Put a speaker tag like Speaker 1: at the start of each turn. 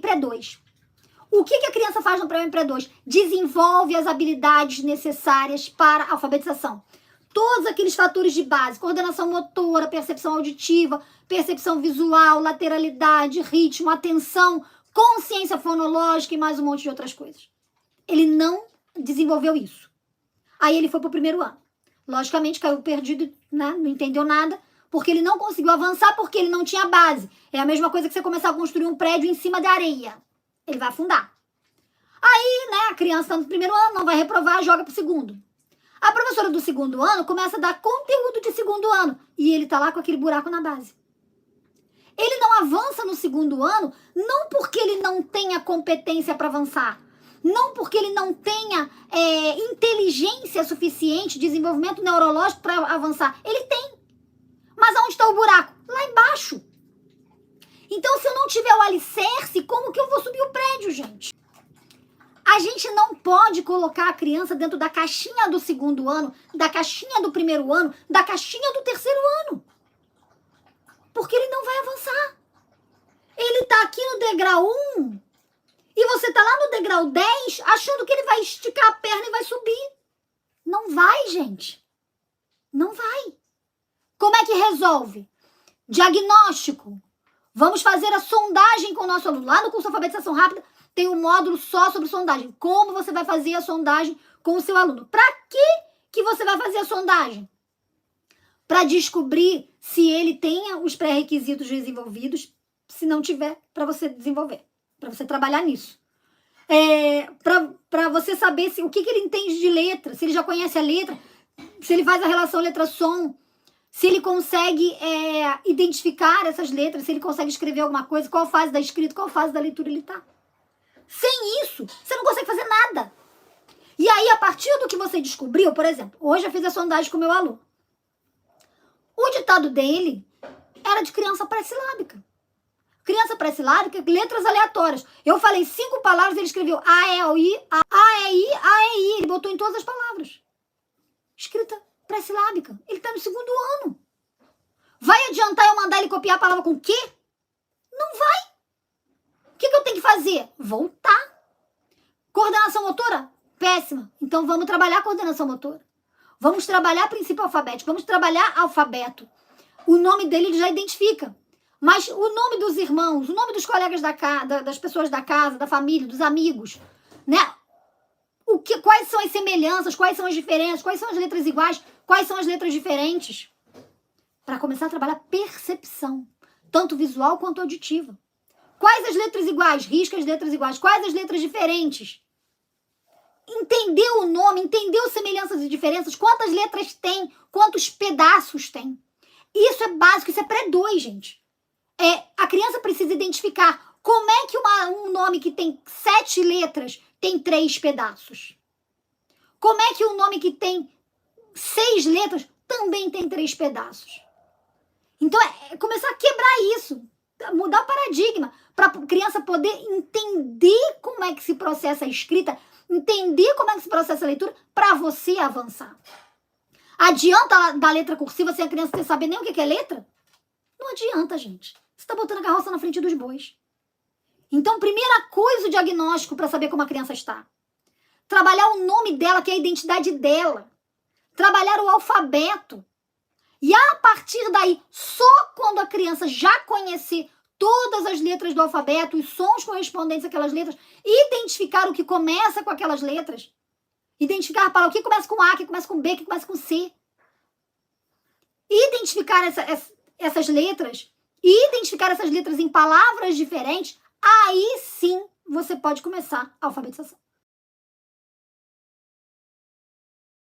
Speaker 1: pré-2. O que a criança faz no pré-1 e pré-2? Desenvolve as habilidades necessárias para a alfabetização. Todos aqueles fatores de base, coordenação motora, percepção auditiva, percepção visual, lateralidade, ritmo, atenção, consciência fonológica e mais um monte de outras coisas. Ele não desenvolveu isso. Aí ele foi para o primeiro ano. Logicamente caiu perdido, né? Não entendeu nada, porque ele não conseguiu avançar, porque ele não tinha base. É a mesma coisa que você começar a construir um prédio em cima da areia. Ele vai afundar. Aí, né, a criança está no primeiro ano, não vai reprovar, joga para o segundo. A professora do segundo ano começa a dar conteúdo de segundo ano e ele tá lá com aquele buraco na base. Ele não avança no segundo ano, não porque ele não tenha competência para avançar, não porque ele não tenha inteligência suficiente, desenvolvimento neurológico para avançar. Ele tem. Mas onde está o buraco? Lá embaixo. Então, se eu não tiver o alicerce, como que eu vou subir o prédio, gente? A gente não pode colocar a criança dentro da caixinha do segundo ano, da caixinha do primeiro ano, da caixinha do terceiro ano. Porque ele não vai avançar. Ele tá aqui no degrau 1 e você tá lá no degrau 10 achando que ele vai esticar a perna e vai subir. Não vai, gente. Não vai. Como é que resolve? Diagnóstico. Vamos fazer a sondagem com o nosso aluno. Lá no curso Alfabetização Rápida tem um módulo só sobre sondagem. Como você vai fazer a sondagem com o seu aluno? Para que você vai fazer a sondagem? Para descobrir se ele tenha os pré-requisitos desenvolvidos, se não tiver, para você desenvolver, para você trabalhar nisso. Para você saber o que ele entende de letra, se ele já conhece a letra, se ele faz a relação letra-som, se ele consegue identificar essas letras, se ele consegue escrever alguma coisa, qual fase da escrita, qual fase da leitura ele está. Sem isso, você não consegue fazer nada. E aí, a partir do que você descobriu, por exemplo, hoje eu fiz a sondagem com o meu aluno. O ditado dele era de criança pré-silábica. Criança pré-silábica, letras aleatórias. Eu falei 5 palavras, ele escreveu A, E, O, I, A, E, I, A, E, I. Ele botou em todas as palavras. Escrita pré-silábica. Ele está no segundo ano. Vai adiantar eu mandar ele copiar a palavra com quê? Não vai. O que eu tenho que fazer? Voltar. Coordenação motora? Péssima. Então vamos trabalhar a coordenação motora. Vamos trabalhar princípio alfabético. Vamos trabalhar alfabeto. O nome dele ele já identifica. Mas o nome dos irmãos, o nome dos colegas das pessoas da casa, da família, dos amigos, né? Quais são as semelhanças, quais são as diferenças, quais são as letras iguais, quais são as letras diferentes? Para começar a trabalhar percepção, tanto visual quanto auditiva. Quais as letras iguais? Risca as letras iguais. Quais as letras diferentes? Entendeu o nome, entendeu semelhanças e diferenças, quantas letras tem, quantos pedaços tem. Isso é básico, isso é pré-2, gente. A criança precisa identificar como é que um nome que tem 7 letras tem 3 pedaços. Como é que um nome que tem 6 letras também tem 3 pedaços. Então, começar a quebrar isso, mudar o paradigma, para a criança poder entender como é que se processa a escrita, entender como é que se processa a leitura, para você avançar. Adianta da letra cursiva sem a criança saber nem o que é letra? Não adianta, gente. Você está botando a carroça na frente dos bois. Então, primeira coisa, o diagnóstico para saber como a criança está. Trabalhar o nome dela, que é a identidade dela. Trabalhar o alfabeto. E a partir daí, só quando a criança já conhecer todas as letras do alfabeto, os sons correspondentes àquelas letras, identificar o que começa com aquelas letras, identificar para o que começa com A, que começa com B, que começa com C. Identificar essas letras, e identificar essas letras em palavras diferentes, aí sim você pode começar a alfabetização.